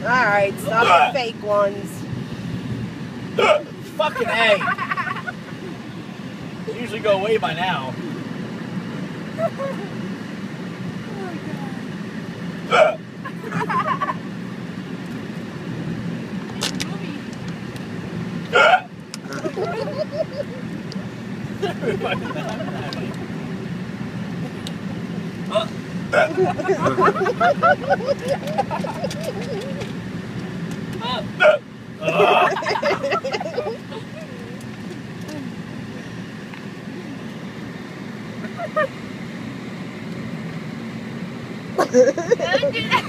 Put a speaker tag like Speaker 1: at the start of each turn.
Speaker 1: Alright, stop the fake ones.
Speaker 2: Fucking A. They usually go away by now.
Speaker 3: Don't do that.